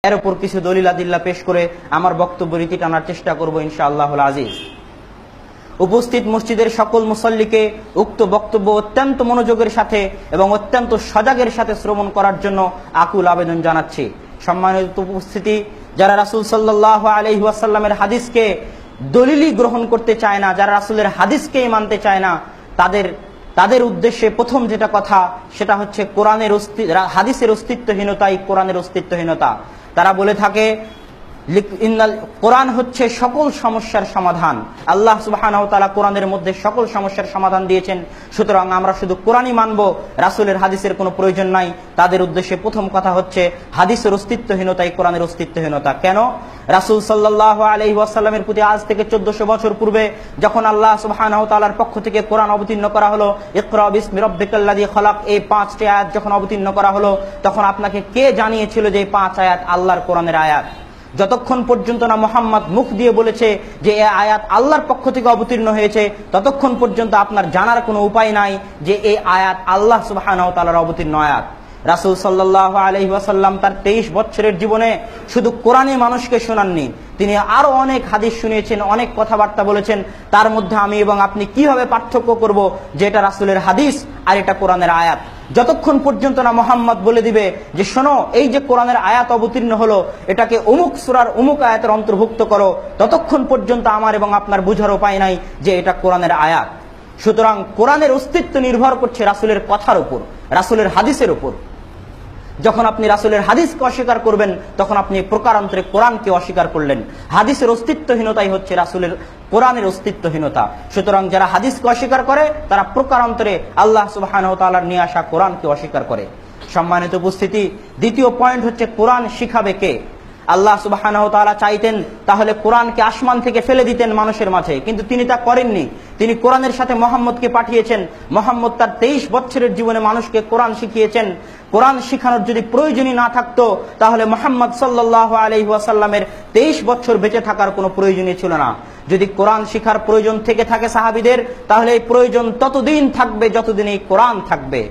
এর উপর কিছু দলিল আদিল্লা পেশ করে আমার বক্তব্য রীতি টানার চেষ্টা করব ইনশাআল্লাহুল আজিজ। উপস্থিত মসজিদের সকল মুসল্লিকে উক্ত বক্তব্য অত্যন্ত মনোযোগের সাথে এবং অত্যন্ত সজাগের সাথে শ্রবণ করার জন্য আকুল আবেদন জানাচ্ছি। সম্মানিত উপস্থিতি, যারা রাসূল সাল্লাল্লাহু আলাইহি ওয়াসাল্লামের হাদিসকে দলিলই গ্রহণ করতে চায় না, যারা রাসূলের হাদিসকেই মানতে চায় না, তাদের উদ্দেশ্যে প্রথম যেটা কথা সেটা হচ্ছে হাদিসের অস্তিত্বহীনতাই কোরআনের অস্তিত্বহীনতা। তারা বলে থাকে কোরআন হচ্ছে সকল সমস্যার সমাধান। আল্লাহ সুবহানাহু ওয়া তাআলা কোরআনের মধ্যে সকল সমস্যার সমাধান দিয়েছেন, সুতরাং আমরা শুধু কোরআনই মানব, রাসূলের হাদিসের কোনো প্রয়োজন নাই। তাদের উদ্দেশ্যে প্রথম কথা হচ্ছে হাদিসের অস্তিত্বহীনতাই কোরআনের অস্তিত্বহীনতা। কেন? রাসূল সাল্লাল্লাহু আলাইহি ওয়াসাল্লামের প্রতি আজ থেকে 1400 বছর পূর্বে যখন আল্লাহ সুবহানাহু ওয়া তাআলার পক্ষ থেকে কোরআন অবতীর্ণ করা হলো, ইকরা বিসমি রাব্বিকাল্লাযী খালাক, এই 5টি আয়াত যখন অবতীর্ণ করা হলো, তখন আপনাকে কে জানিয়েছিল যে এই 5 আয়াত আল্লাহর কোরআনের আয়াত? যতক্ষণ পর্যন্ত না মুহাম্মদ মুখ দিয়ে বলেছে যে এই আয়াত আল্লাহর পক্ষ থেকে অবতীর্ণ হয়েছে, ততক্ষণ পর্যন্ত আপনার জানার কোনো উপায় নাই যে এই আয়াত আল্লাহ সুবহানাহু ওয়া তাআলার অবতীর্ণ আয়াত। রাসূল সাল্লাল্লাহু আলাইহি ওয়াসাল্লাম তার 23 বছরের জীবনে শুধু কোরআনই মানুষকে শোনাননি, তিনি আরো অনেক হাদিস শুনিয়েছেন, অনেক কথাবার্তা বলেছেন। তার মধ্যে আমি এবং আপনি কিভাবে পার্থক্য করব যে এটা রাসূলের হাদিস আর এটা কোরআনের আয়াত? যতক্ষণ পর্যন্ত না মুহাম্মদ বলে দিবে যে শোনো, এই যে কোরআনের আয়াত অবতীর্ণ হলো, এটাকে অমুক সূরার অমুক আয়াতের অন্তর্ভুক্ত করো, ততক্ষণ পর্যন্ত আমার এবং আপনার বুঝার উপায় নাই যে এটা কোরআনের আয়াত। সুতরাং কোরআনের অস্তিত্ব নির্ভর করছে রাসূলের কথার উপর, রাসূলের হাদিসের উপর। যখন আপনি রাসূলের হাদিসকে অস্বীকার করবেন, তখন আপনি প্রকারান্তরে কোরআনকে অস্বীকার করলেন। হাদিসের অস্তিত্বহীনতাই হচ্ছে রাসূলের কোরআনের অস্তিত্বহীনতা। সুতরাং যারা হাদিসকে অস্বীকার করে তারা প্রকারান্তরে আল্লাহ সুবহানাহু ওয়া তাআলার নিয়ে আসা কোরআনকে অস্বীকার করে। সম্মানিত উপস্থিতি, দ্বিতীয় পয়েন্ট হচ্ছে কোরআন শিখাবে কে? আল্লাহ সুবহানাহু ওয়া তাআলা চাইতেন তাহলে কোরআনকে আসমান থেকে ফেলে দিতেন মানুষের মাঝে, কিন্তু তিনি তা করেননি। তিনি কোরআনের সাথে মুহাম্মদকে পাঠিয়েছেন। মুহাম্মদ তার 23 বছরের জীবনে মানুষকে কোরআন শিখিয়েছেন। কোরআন শিখানোর যদি প্রয়োজনই না থাকতো, তাহলে মুহাম্মদ সাল্লাল্লাহু আলাইহি ওয়াসাল্লামের 23 বছর বেঁচে থাকার কোনো প্রয়োজনই ছিল না। যদি কোরআন শিখার প্রয়োজন থেকে থাকে সাহাবীদের, তাহলে এই প্রয়োজন ততদিন থাকবে যতদিন এই কোরআন থাকবে,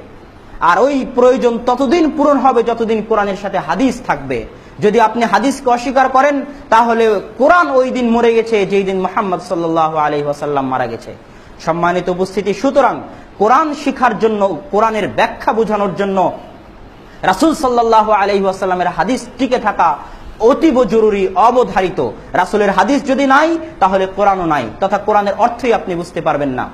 আর ওই প্রয়োজন ততদিন পূরণ হবে যতদিন কোরআনের সাথে হাদিস থাকবে। যদি আপনি হাদিসকে অস্বীকার করেন, তাহলে কোরআন ওই দিন মরে গেছে যেই দিন মুহাম্মদ সাল্লাল্লাহু আলাইহি ওয়াসাল্লাম মারা গেছে। সম্মানিত উপস্থিতি, সুতরাং কোরআন শিখার জন্য, কোরআনের ব্যাখ্যা বোঝানোর জন্য রাসূল সাল্লাল্লাহু আলাইহি ওয়াসাল্লামের হাদিস টিকে থাকা অতীব জরুরি, অবধারিত। রাসূলের হাদিস যদি নাই, তাহলে কোরআনও নাই, তথা কোরআনের অর্থই আপনি বুঝতে পারবেন না।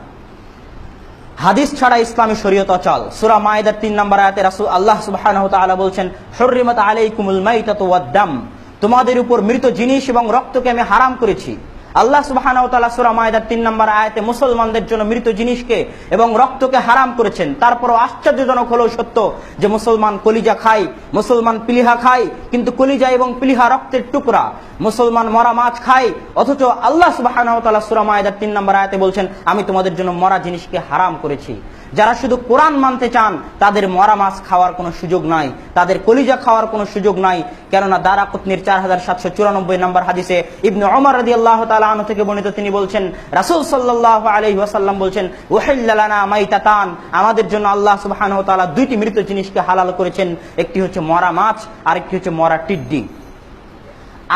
হাদিস ছাড়া ইসলামী শরীয়ত অচল। সূরা মায়েদার 3 নম্বর আয়াতে রাসূল আল্লাহ সুবহানাহু ওয়া তাআলা বলছেন, হুররিমাত আলাইকুমুল মাইতাতু ওয়াদ-দাম, তোমাদের উপর মৃত জিনিস এবং রক্তকে আমি হারাম করেছি। আল্লাহ সুবহানাহু ওয়া তাআলা সূরা মায়েদার 3 নম্বর আয়াতে মুসলমানদের জন্য মৃত জিনিসকে এবং রক্তকে হারাম করেছেন। তারপরও আশ্চর্যজনক হলেও সত্য যে মুসলমান কলিজা খায়, মুসলমান পিলিহা খায়, কিন্তু কলিজা এবং পিলিহা রক্তের টুকরা। মুসলমান মরা মাছ খায়, অথচ আল্লাহ সুবহানাহু ওয়া তাআলা সূরা মায়েদার 3 নম্বর আয়াতে বলছেন, আমি তোমাদের জন্য মরা জিনিসকে হারাম করেছি। যারা শুধু কোরআন মানতে চান, তাদের মরা মাছ খাওয়ার কোনো সুযোগ নাই, তাদের কলিজা খাওয়ার কোনো সুযোগ নাই। কেননা দারাকুতনির 4794 নম্বর হাদিসে ইবনে ওমর রাদিয়াল্লাহু তাআলা আনহু থেকে বর্ণিত, তিনি বলছেন রাসূল সাল্লাল্লাহু আলাইহি ওয়াসাল্লাম বলছেন, উহিল্লা লানা মাইতাতান, আমাদের জন্য আল্লাহ সুবহানাহু ওয়া তাআলা 2টি মৃত জিনিসকে হালাল করেছেন, একটি হচ্ছে মরা মাছ আর একটি হচ্ছে মরা টিড্ডি।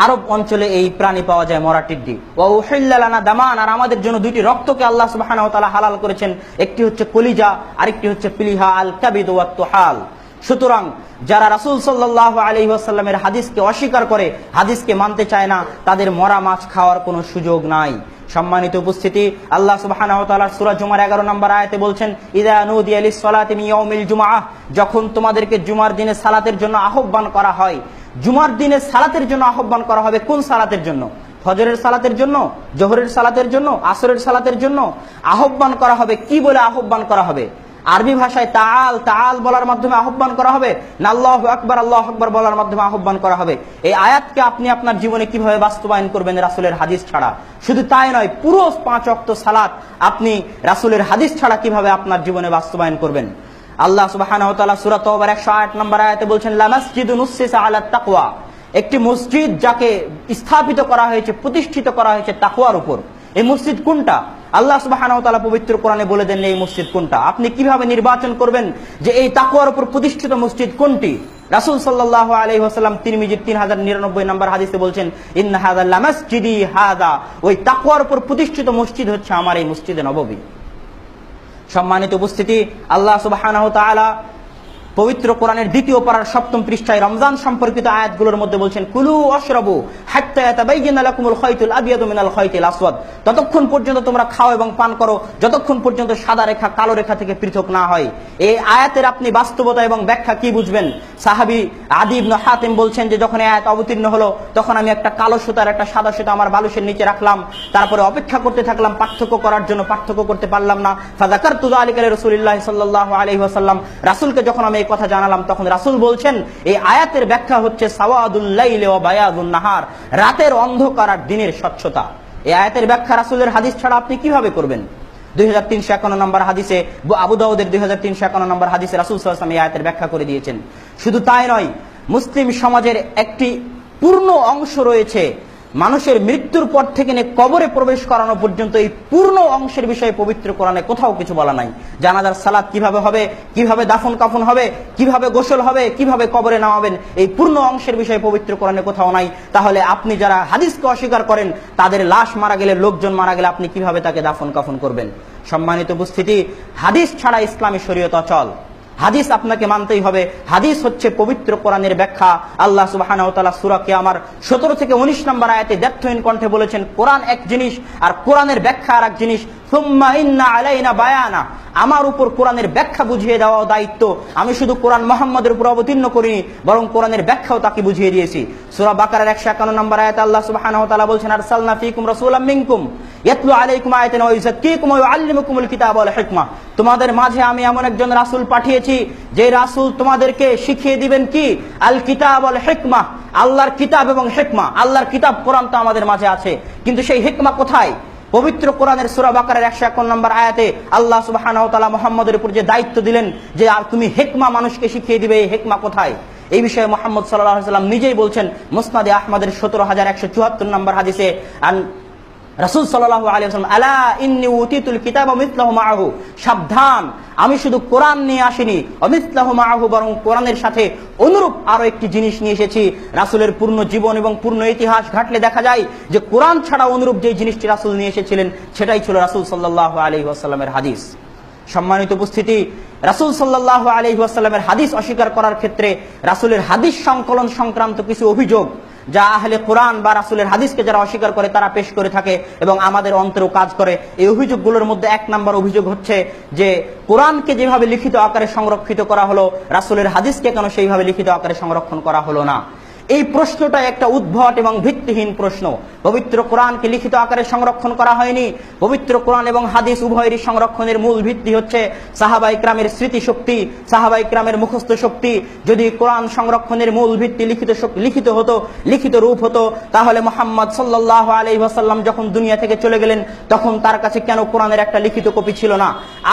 আরব অঞ্চলে এই প্রাণী পাওয়া যায়, মরা টিড্ডি। ওয়া উহিল্লা লানা দামান, আর আমাদের জন্য 2টি রক্তকে আল্লাহ সুবহানাহু ওয়া তাআলা হালাল করেছেন, একটি হচ্ছে কলিজা আর একটি হচ্ছে পিলিহা, আল কাবিদ ওয়াত তুহাল। সুতরাং যারা রাসূল সাল্লাল্লাহু আলাইহি ওয়াসাল্লামের হাদিসকে অস্বীকার করে, হাদিসকে মানতে চায় না, তাদের মরা মাছ খাওয়ার কোনো সুযোগ নাই। সম্মানিত উপস্থিতি, আল্লাহ সুবহানাহু ওয়া তাআলা সূরা জুমার 11 নম্বর আয়াতে বলছেন, ইযা নুদিয়া লিস-সালাতি মিন ইয়াউমিল জুমআহ, যখন তোমাদেরকে জুমার দিনে সালাতের জন্য আহ্বান করা হয়। জুমার দিনে সালাতের জন্য আহ্বান করা হবে, কোন সালাতের জন্য? ফজরের সালাতের জন্য, জোহরের সালাতের জন্য, আসরের সালাতের জন্য আহ্বান করা হবে। কি বলে আহ্বান করা হবে? আরবি ভাষায় তাআল, তাআল বলার মাধ্যমে আহ্বান করা হবে, না আল্লাহু আকবার, আল্লাহু আকবার বলার মাধ্যমে আহ্বান করা হবে? এই আয়াতকে আপনি আপনার জীবনে কিভাবে বাস্তবায়ন করবেন রাসূলের হাদিস ছাড়া? শুধু তাই নয়, পুরো 5 ওয়াক্ত সালাত আপনি রাসূলের হাদিস ছাড়া কিভাবে আপনার জীবনে বাস্তবায়ন করবেন? আল্লাহ সুবহানাহু ওয়া তাআলা সূরা তাওবার 108 নম্বর আয়াতে বলছেন, লা মাসজিদুন উসসিসা আলাত তাকওয়া, একটি মসজিদ যাকে স্থাপিত করা হয়েছে, প্রতিষ্ঠিত করা হয়েছে তাকওয়ার উপর। এই মসজিদ কোনটা? আল্লাহ সুবহানাহু ওয়া তাআলা পবিত্র কোরআনে বলে দেন এই মসজিদ কোনটা। আপনি কিভাবে নির্বাচন করবেন যে এই তাকওয়ার উপর প্রতিষ্ঠিত মসজিদ কোনটি? রাসূল সাল্লাল্লাহু আলাইহি ওয়াসাল্লাম তিরমিজির 3099 নম্বর হাদিসে বলছেন, ইন্না হাযা লামাসজিদি হাযা, ওই তাকওয়ার উপর প্রতিষ্ঠিত মসজিদ হচ্ছে আমার এই মসজিদে নববী। সম্মানিত উপস্থিতি, আল্লাহ সুবহানাহু ওয়া তাআলা পবিত্র কোরআনের দ্বিতীয় পারার 7ম পৃষ্ঠায় রমজান সম্পর্কিত আয়াতগুলোর মধ্যে বলছেন, কুলু ওয়াশরাবু হাত্তা ইয়াতাবায়্যানা লাকুমুল খায়তুল আবিয়াদু মিনাল খায়তিল আসওয়াদ, ততক্ষণ পর্যন্ত তোমরা খাও এবং পান করো যতক্ষণ পর্যন্ত সাদা রেখা কালো রেখা থেকে পৃথক না হয়। এই আয়াতের আপনি বাস্তবতা এবং ব্যাখ্যা কি বুঝবেন? সাহাবী আদি ইবনে হাতিম বলছেন যে যখন এই আয়াত অবতীর্ণ হলো তখন আমি একটা কালো সুতার একটা সাদা সুতা আমার বালিশের নিচে রাখলাম, তারপরে অপেক্ষা করতে থাকলাম পার্থক্য করার জন্য, পার্থক্য করতে পারলাম না। ফাযাকারতু যালিকা লিরাসূলিল্লাহ সাল্লাল্লাহু আলাইহি ওয়াসাল্লাম, রাসূলকে যখন আমি এই কথা জানালাম তখন রাসূল বলছেন এই আয়াতের ব্যাখ্যা হচ্ছে সাওয়াদুল লাইলি ওয়া বায়াদুন নাহার, রাতের অন্ধকার আর দিনের স্বচ্ছতা। এই আয়াতের ব্যাখ্যা রাসূলের হাদিস ছাড়া আপনি কিভাবে করবেন? 2351 নম্বর হাদিসে, আবু দাউদের 2351 নম্বর হাদিসে রাসূল সাল্লাল্লাহু আলাইহি ওয়াসাল্লাম এই আয়াতের ব্যাখ্যা করে দিয়েছেন। শুধু তাই নয়, মুসলিম সমাজের একটি পূর্ণ অংশ রয়েছে, মানুষের মৃত্যুর পর থেকে নিয়ে কবরে প্রবেশ করানো পর্যন্ত এই পূর্ণ অংশের বিষয়ে পবিত্র কোরআনে কোথাও কিছু বলা নাই। জানাজার সালাত কিভাবে হবে, কিভাবে দাফন কাফন হবে, কিভাবে গোসল হবে, কিভাবে কবরে নামাবেন, এই পূর্ণ অংশের বিষয়ে পবিত্র কোরআনে কোথাও নাই। তাহলে আপনি যারা হাদিসকে অস্বীকার করেন, তাদের লাশ মারা গেলে, লোকজন মারা গেলে আপনি কিভাবে তাকে দাফন কাফন করবেন? সম্মানিত উপস্থিতি, হাদিস ছাড়া ইসলামী শরীয়ত অচল। হাদিস আপনাকে মানতেই হবে। হাদিস হচ্ছে পবিত্র কোরআনের ব্যাখ্যা। আল্লাহ সুবহানাহু ওয়া তাআলা সূরা কিয়ামার 17 থেকে 19 নম্বর আয়াতে দ্ব্যর্থহীন কণ্ঠে বলেছেন, কোরআন এক জিনিস আর কোরআনের ব্যাখ্যা আর এক জিনিস। সুম্মা ইন্না আলাইনা বায়ানা, আমার উপর কোরআনের ব্যাখ্যা বুঝিয়ে দেওয়া দায়িত্ব। আমি শুধু কোরআন মুহাম্মাদের উপর অবতীর্ণ করিনি, বরং কোরআনের ব্যাখ্যাও তাকে বুঝিয়ে দিয়েছি। সূরা বাকারার 151 নম্বর আয়াতে আল্লাহ সুবহানাহু ওয়া তাআলা বলছেন, আরসালনা ফীকুম রাসূলাম মিনকুম ইয়াতলু আলাইকুম আয়াতিনা ওয়া ইউযাক্কিকুম ওয়া ইউআল্লিমুকুমুল কিতাবা ওয়াল হিকমা, তোমাদের মাঝে আমি এমন একজন রাসূল পাঠিয়েছি যে রাসূল তোমাদেরকে শিখিয়ে দিবেন কি? আল কিতাব ওয়াল হিকমা, আল্লাহর কিতাব এবং হিকমা। আল্লাহর কিতাব কোরআন তো আমাদের মাঝে আছে, কিন্তু সেই হিকমা কোথায়? পবিত্র কোরআনের সূরা বাকারার 151 নম্বর আয়াতে আল্লাহ সুবহানাহু ওয়া তাআলা মুহাম্মাদের উপর যে দায়িত্ব দিলেন যে তুমি হিকমা মানুষকে শিখিয়ে দিবে, এই হিকমা কোথায়? এই বিষয়ে মুহাম্মদ সাল্লাল্লাহু আলাইহি ওয়াসাল্লাম নিজেই বলছেন মুসনাদে আহমদের 17174 নম্বর হাদিসে, রাসূল সাল্লাল্লাহু আলাইহি ওয়াসাল্লাম, আলা ইন্নী উতিতুল কিতাবা মিসলাহু মাআহু, সাবধান, আমি শুধু কোরআন নিয়ে আসিনি, অমিসলাহু মাআহু, বরং কোরআনের সাথে অনুরূপ আরো একটি জিনিস নিয়ে এসেছি। রাসূলের পূর্ণ জীবন এবং পূর্ণ ইতিহাস ঘাটলে দেখা যায় যে কোরআন ছাড়া অনুরূপ যে জিনিসটি রাসূল নিয়ে এসেছিলেন সেটাই ছিল রাসূল সাল্লাল্লাহু আলাইহি ওয়াসাল্লামের হাদিস। সম্মানিত উপস্থিতি, রাসূল সাল্লাল্লাহু আলাইহি ওয়াসাল্লামের হাদিস অস্বীকার করার ক্ষেত্রে রাসূলের হাদিস সংকলন সংক্রান্ত কিছু অভিযোগ যা আহলে কোরআন বা রাসূলের হাদিসকে যারা অস্বীকার করে তারা পেশ করে থাকে এবং আমাদের অন্তরেও কাজ করে। এই অভিযোগগুলোর মধ্যে 1 নম্বর অভিযোগ হচ্ছে যে কোরআনকে যেভাবে লিখিত আকারে সংরক্ষিত করা হলো, রাসূলের হাদিসকে কেন সেইভাবে লিখিত আকারে সংরক্ষণ করা হলো না? এই প্রশ্নটা একটা উদ্ভট এবং ভিত্তিহীন প্রশ্ন। পবিত্র কোরআনকে লিখিত আকারে সংরক্ষণ করা হয়নি। পবিত্র কোরআন এবং হাদিস উভয়েরই সংরক্ষণের মূল ভিত্তি হচ্ছে সাহাবায়ে কেরামের স্মৃতিশক্তি, সাহাবায়ে কেরামের মুখস্থ শক্তি। যদি কোরআন সংরক্ষণের মূল ভিত্তি লিখিত হতো, লিখিত রূপ হতো, তাহলে মুহাম্মদ সাল্লাল্লাহু আলাইহি ওয়াসাল্লাম যখন দুনিয়া থেকে চলে গেলেন তখন তার কাছে কেন কোরআনের একটা লিখিত কপি ছিল না?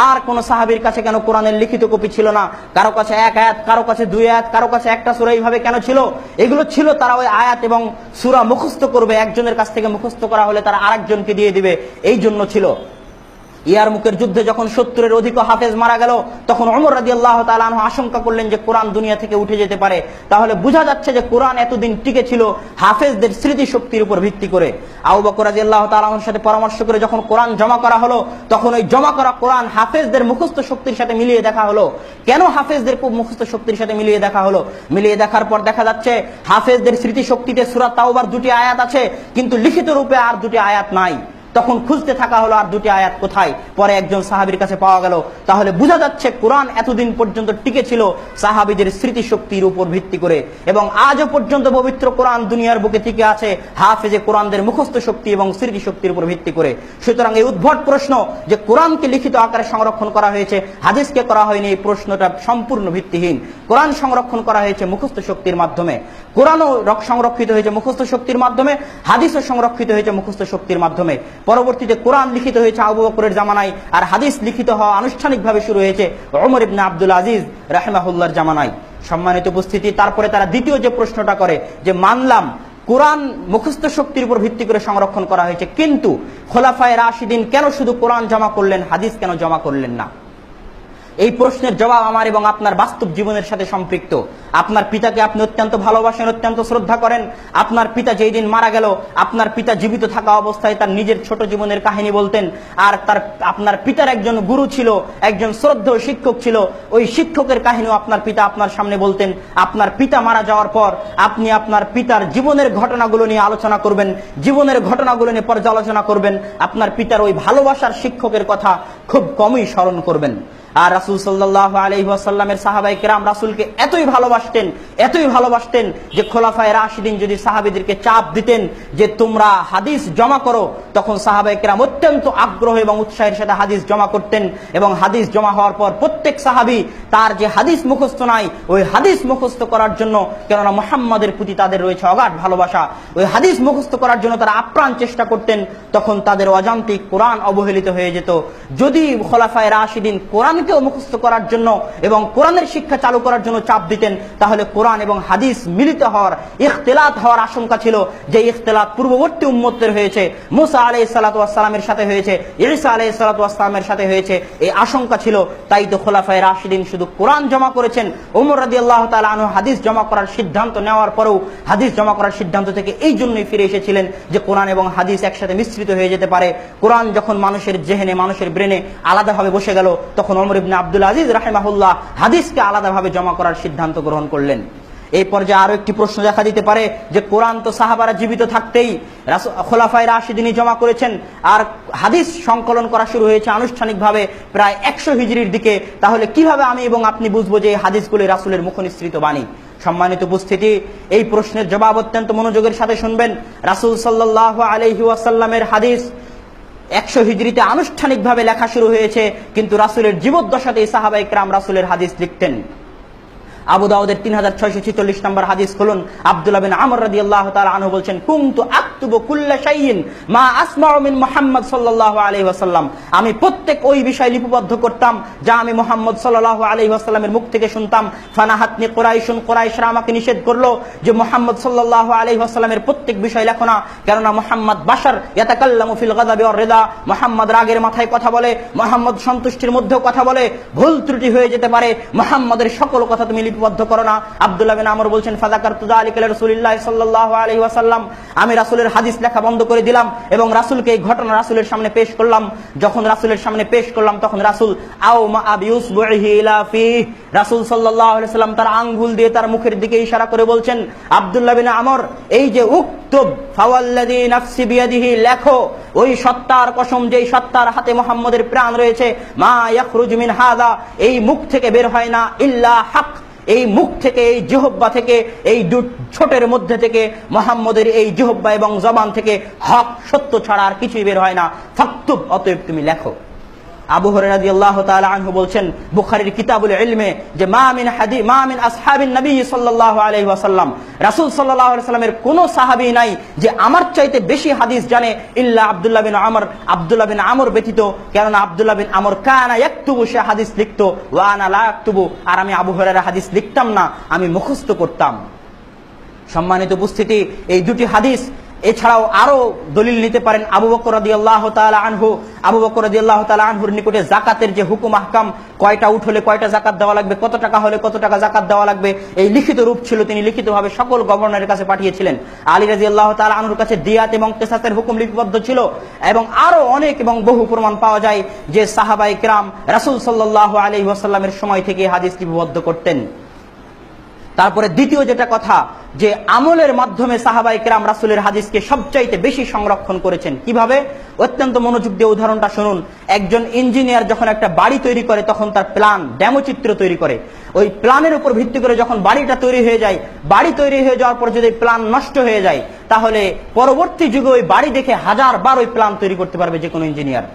আর কোন সাহাবীর কাছে কেন কোরআনের লিখিত কপি ছিল না? কারো কাছে 1 আয়াত, কারো কাছে 2 আয়াত, কারো কাছে একটা সূরা, এইভাবে কেন ছিল? এগুলো ছিল তারা ওই আয়াত এবং সূরা মুখস্থ করবে, একজনের কাছ থেকে মুখস্থ করা হলে তারা আরেকজনকে দিয়ে দিবে, এই জন্য ছিল। ইয়ারমুকের যুদ্ধে যখন 70-এর অধিক হাফেজ মারা গেল তখন ওমর রাদিয়াল্লাহু তাআলা আনহু আশঙ্কা করলেন যে কোরআন দুনিয়া থেকে উঠে যেতে পারে। তাহলে বোঝা যাচ্ছে যে কোরআন এতদিন টিকে ছিল হাফেজদের স্মৃতি শক্তির উপর ভিত্তি করে। আবু বকর রাদিয়াল্লাহু তাআলা আনহুর সাথে পরামর্শ করে যখন কোরআন জমা করা হলো তখন ওই জমা করা কোরআন হাফেজদের মুখস্থ শক্তির সাথে মিলিয়ে দেখা হলো। কেন হাফেজদের মুখস্থ শক্তির সাথে মিলিয়ে দেখা হলো? মিলিয়ে দেখার পর দেখা যাচ্ছে হাফেজদের স্মৃতি শক্তিতে সূরা তাওবার 2টি আয়াত আছে, কিন্তু লিখিত রূপে আর 2টি আয়াত নাই। তখন খুঁজতে থাকা হলো আর 2টি আয়াত কোথায়। পরে একজন সাহাবীর কাছে পাওয়া গেল। তাহলে বোঝা যাচ্ছে কোরআন এতদিন পর্যন্ত টিকে ছিল সাহাবীদের স্মৃতি শক্তির উপর ভিত্তি করে, এবং আজও পর্যন্ত পবিত্র কোরআন দুনিয়ার বুকে টিকে আছে হাফেজে কোরআনদের মুখস্থ শক্তি এবং স্মৃতি শক্তির উপর ভিত্তি করে। সুতরাং এই উদ্ভট প্রশ্ন যে কোরআনকে লিখিত আকারে সংরক্ষণ করা হয়েছে, হাদিসকে করা হয়নি, এই প্রশ্নটা সম্পূর্ণ ভিত্তিহীন। কোরআন সংরক্ষণ করা হয়েছে মুখস্থ শক্তির মাধ্যমে, কোরআনও সংরক্ষিত হয়েছে মুখস্থ শক্তির মাধ্যমে, হাদিসও সংরক্ষিত হয়েছে মুখস্থ শক্তির মাধ্যমে। পরবর্তীতে কোরআন লিখিত হয়েছে আবু বকরের জামানায়, আর হাদিস লিখিত হওয়া আনুষ্ঠানিকভাবে শুরু হয়েছে ওমর ইবনে আব্দুল আজিজ রাহিমাহুল্লাহর জামানায়। সম্মানিত উপস্থিতি, তারপরে তারা দ্বিতীয় যে প্রশ্নটা করে যে মানলাম কোরআন মুখস্থ শক্তির উপর ভিত্তি করে সংরক্ষণ করা হয়েছে, কিন্তু খোলাফায়ে রাশিদিন কেন শুধু কোরআন জমা করলেন, হাদিস কেন জমা করলেন না? এই প্রশ্নের জবাব আমার এবং আপনার বাস্তব জীবনের সাথে সম্পৃক্ত। আপনার পিতাকে আপনি অত্যন্ত ভালোবাসেন, অত্যন্ত শ্রদ্ধা করেন। আপনার পিতা যেই দিন মারা গেল, আপনার পিতা জীবিত থাকা অবস্থায় তার নিজের ছোট জীবনের কাহিনী বলতেন। আর আপনার পিতার একজন গুরু ছিল, একজন শ্রদ্ধেয় শিক্ষক ছিল, ওই শিক্ষকের কাহিনীও আপনার পিতা আপনার সামনে বলতেন। আপনার পিতা মারা যাওয়ার পর আপনি আপনার পিতার জীবনের ঘটনাগুলো নিয়ে আলোচনা করবেন, জীবনের ঘটনাগুলো নিয়ে পর্যালোচনা করবেন। আপনার পিতার ওই ভালোবাসার শিক্ষকের কথা খুব কমই স্মরণ করবেন। আর রাসূল সাল্লাল্লাহু আলাইহি ওয়াসাল্লামের সাহাবায়ে কেরাম রাসূলকে এতই ভালোবাসতেন যে খোলাফায়ে রাশিদিন যদি সাহাবীদেরকে চাপ দিতেন যে তোমরা হাদিস জমা করো, তখন সাহাবায়ে কেরাম অত্যন্ত আগ্রহ এবং উৎসাহের সাথে হাদিস জমা করতেন। এবং হাদিস জমা হওয়ার পর প্রত্যেক সাহাবী তার যে হাদিস মুখস্থ নাই, ওই হাদিস মুখস্থ করার জন্য, কেননা মুহাম্মাদের প্রতি তাদের রয়েছে অগাধ ভালোবাসা, ওই হাদিস মুখস্থ করার জন্য তারা আপ্রাণ চেষ্টা করতেন। তখন তাদের অজান্তিক কোরআন অবহেলিত হয়ে যেত। যদি খোলাফায়ে রাশিদিন কোরআন মুখস্থ করার জন্য এবং কোরআনের শিক্ষা চালু করার জন্য চাপ দিতেন, তাহলে কোরআন এবং হাদিস মিলিত হওয়ার, ইখতিলাত হওয়ার আশঙ্কা ছিল। যে ইখতিলাত পূর্ববর্তী উম্মতের হয়েছে, মুসা আলাইহিস সালাতু ওয়াস সালামের সাথে হয়েছে, ঈসা আলাইহিস সালাতু ওয়াস সালামের সাথে হয়েছে, এই আশঙ্কা ছিল। তাই তো খোলাফায়ে রাশিদিন শুধু কোরআন জমা করেছেন। ওমর রাদিয়াল্লাহু তাআলা আনহু হাদিস জমা করার সিদ্ধান্ত নেওয়ার পরেও হাদিস জমা করার সিদ্ধান্ত থেকে এই জন্যই ফিরে এসেছিলেন যে কোরআন এবং হাদিস একসাথে মিশ্রিত হয়ে যেতে পারে। কোরআন যখন মানুষের জেহেনে, মানুষের ব্রেনে আলাদাভাবে বসে গেল, তখন ওমর ইবনে আব্দুল আজিজ রাহিমাহুল্লাহ হাদিসকে আলাদাভাবে জমা করার সিদ্ধান্ত গ্রহণ করলেন। এই পর্যায়ে আরো একটি প্রশ্ন দেখা দিতে পারে যে কোরআন তো সাহাবারা জীবিত থাকতেই খোলাফায়ে রাশিদিনই জমা করেছেন, আর হাদিস সংকলন করা শুরু হয়েছে আনুষ্ঠানিকভাবে প্রায় 100 হিজরির দিকে। তাহলে কিভাবে আমি এবং আপনি বুঝবো যে এই হাদিসগুলি রাসূলের মুখনিসৃত বাণী? সম্মানিত উপস্থিতি, এই প্রশ্নের জবাব অত্যন্ত মনোযোগের সাথে শুনবেন। রাসূল সাল্লাল্লাহু আলাইহি ওয়াসাল্লামের হাদিস 100 হিজরিতে আনুষ্ঠানিকভাবে লেখা শুরু হয়েছে, কিন্তু রাসূলের জীবদ্দশাতেই সাহাবায়ে কেরাম রাসূলের হাদিস লিখতেন। আবু দাউদের 3646 নম্বর হাদিস খুলুন। আব্দুল্লাহ বিন আমর রাদিয়াল্লাহু তাআলা আনহু বলছেন, কুনতু আকতুবু কুল্লা শাইইন মা আসমাউ মিন মুহাম্মদ সাল্লাল্লাহু আলাইহি ওয়াসাল্লাম। আমি প্রত্যেক ওই বিষয় লিপিবদ্ধ করতাম যা আমি মুহাম্মদ সাল্লাল্লাহু আলাইহি ওয়াসাল্লামের মুখ থেকে শুনতাম। ফানাহাতনি কুরাইশুন, কুরাইশরা আমাকে নিষেধ করলো যে মুহাম্মদ সাল্লাল্লাহু আলাইহি ওয়াসাল্লামের প্রত্যেক বিষয় লেখো না, কেননা মুহাম্মদ বাশার, ইয়াতাকাল্লামু ফিল গাযাবি ওয়ার রিদা। মুহাম্মদ রাগের মাথায় কথা বলে, মুহাম্মদ সন্তুষ্টির মধ্যেও কথা বলে, ভুল ত্রুটি হয়ে যেতে পারে, মুহাম্মদের সকল কথা তুমি লিপিবদ্ধ করো না। আব্দুল্লাহ বিন আমর বলছেন, ফাযাকারতু যালিকা লিরাসূলিল্লাহ সাল্লাল্লাহু আলাইহি ওয়াসাল্লাম। আমি রাসূলের হাদিস লেখা বন্ধ করে দিলাম এবং রাসূলকে এই ঘটনা রাসূলের সামনে পেশ করলাম। যখন রাসূলের সামনে পেশ করলাম, তখন রাসূল আও মা আবিউসবুহি ইলা ফিহ, রাসূল সাল্লাল্লাহু আলাইহি ওয়াসাল্লাম তার আঙ্গুল দিয়ে তার মুখের দিকে ইশারা করে বলছেন, আব্দুল্লাহ বিন আমর, এই যে উক্তুব ফাওয়াল্লাযী নাফসি বিয়াদিহি, লেখো ওই সত্তার কসম যেই সত্তার হাতে মুহাম্মদের প্রাণ রয়েছে, মা ইয়াখরুজু মিন হাযা, এই মুখ থেকে বের হয় না ইল্লা হক, এই মুখ থেকে, এই জিহ্বা থেকে, এই ছোটের মধ্যে থেকে, মুহাম্মদের এই জিহ্বা এবং জবান থেকে হক, সত্য ছাড়া আর কিছুই বের হয় না। ফাকতুব, অতএব তুমি লেখো। আবু হুরায়রা রাদিয়াল্লাহু তাআলা আনহু বলছেন বুখারীর কিতাবুল ইলমে যে মা মিন আসহাবিন নবী সাল্লাল্লাহু আলাইহি ওয়াসাল্লাম, রাসূল সাল্লাল্লাহু আলাইহি ওয়াসাল্লামের কোন সাহাবী নাই যে আমার চাইতে বেশি হাদিস জানে ইল্লা আব্দুল্লাহ বিন আমর, আব্দুল্লাহ বিন আমর ব্যতীত। কেননা আব্দুল্লাহ বিন আমর কানা ইয়াকতুবু, সে হাদিস লিখতো, ওয়া আনা লা আকতুবু, আর আমি আবু হুরায়রা হাদিস লিখতাম না, আমি মুখস্থ করতাম। সম্মানিত উপস্থিতি, এই দুটি হাদিস এছাড়াও আরো দলিল নিতে পারেন আবু বকর রাদিয়াল্লাহু তাআলা আনহু। আবু বকর রাদিয়াল্লাহু তাআলা আনহুর নিকটে যাকাতের যে হুকুম আহকাম, কয়টা উট হলে কয়টা যাকাত দেওয়া লাগবে, কত টাকা হলে কত টাকা যাকাত দেওয়া লাগবে, এই লিখিত রূপ ছিল। তিনি লিখিতভাবে সকল গভর্নরের কাছে পাঠিয়েছিলেন। আলী রাদিয়াল্লাহু তাআলা আনহুর কাছে দিয়াত এবং কিসাসের হুকুম লিপিবদ্ধ ছিল। এবং আরো অনেক এবং বহু প্রমাণ পাওয়া যায় যে সাহাবায়ে কিরাম রাসূল সাল্লাল্লাহু আলাইহি ওয়াসাল্লামের সময় থেকে হাদিস লিপিবদ্ধ করতেন। তারপরে দ্বিতীয় যেটা কথা, যে আমলের মাধ্যমে সাহাবায়ে কেরাম রাসূলের হাদিসকে সবচাইতে বেশি সংরক্ষণ করেছেন। কিভাবে? অত্যন্ত মনোযোগ দিয়ে উদাহরণটা শুনুন। একজন ইঞ্জিনিয়ার যখন একটা বাড়ি তৈরি করে, তখন তার প্ল্যান, ডেমোচিত্র তৈরি করে। ওই প্ল্যানের উপর ভিত্তি করে যখন বাড়িটা তৈরি হয়ে যায়, বাড়ি তৈরি হয়ে যাওয়ার পর যদি প্ল্যান নষ্ট হয়ে যায়, তাহলে পরবর্তী যুগে ওই বাড়ি দেখে 1000 বার ওই প্ল্যান তৈরি করতে পারবে যে কোনো ইঞ্জিনিয়ার।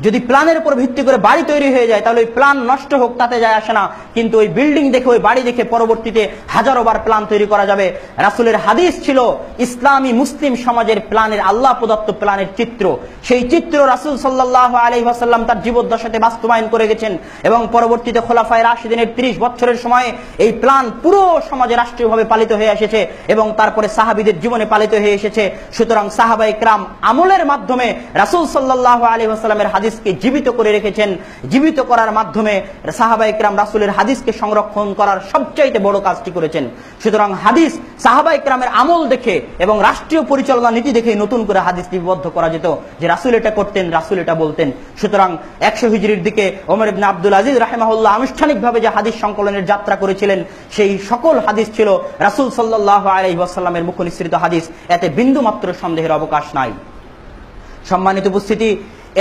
যদি প্ল্যানের উপর ভিত্তি করে বাড়ি তৈরি হয়ে যায় তাহলে ওই প্ল্যান নষ্ট হোক তাতে যায় আসে না, কিন্তু ওই বিল্ডিং দেখে ওই বাড়ি দেখে পরবর্তীতে হাজারো বার প্ল্যান তৈরি করা যাবে। রাসূলের হাদিস ছিল ইসলামী মুসলিম সমাজের প্ল্যানের, আল্লাহ প্রদত্ত প্ল্যানের চিত্র। সেই চিত্র রাসূল সাল্লাল্লাহু আলাইহি ওয়াসাল্লাম তার জীবদ্দশাতে বাস্তবায়ন করে গেছেন এবং পরবর্তীতে খোলাফায়ে রাশিদিনের 30 বছরের সময়ে এই প্ল্যান পুরো সমাজে রাষ্ট্রীয়ভাবে পালিত হয়ে এসেছে এবং তারপরে সাহাবীদের জীবনে পালিত হয়ে এসেছে। সুতরাং সাহাবায়ে কেরাম আমলের মাধ্যমে রাসূল সাল্লাল্লাহু আলাইহি ওয়াসাল্লামের হাদিসকে জীবিত করে রেখেছেন। জীবিত করার মাধ্যমে সাহাবায়ে কেরাম রাসূলের হাদিসকে সংরক্ষণ করার সবচাইতে বড় কাজটি করেছেন। সুতরাং হাদিস সাহাবায়ে কেরামের আমল দেখে এবং রাষ্ট্রীয় পরিচালনা নীতি দেখে নতুন করে হাদিস লিপিবদ্ধ করা যেত যে রাসূল এটা করতেন, রাসূল এটা বলতেন। সুতরাং 100 হিজরির দিকে ওমর ইবনে আব্দুল আজিজ রাহিমাহুল্লাহ আনুষ্ঠানিকভাবে যে হাদিস সংকলনের যাত্রা করেছিলেন সেই সকল হাদিস ছিল রাসূল সাল্লাল্লাহু আলাইহি ওয়াসাল্লামের মুখ নিঃসৃত হাদিস, এতে বিন্দুমাত্র সন্দেহের অবকাশ নাই। সম্মানিত উপস্থিতি,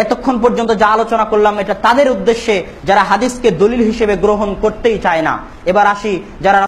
এতক্ষণ পর্যন্ত যা আলোচনা করলাম এটা তাদের উদ্দেশ্যে যারা হাদিসকে দলিল হিসেবে গ্রহণ করতেই চায় না। এবার আসি যারা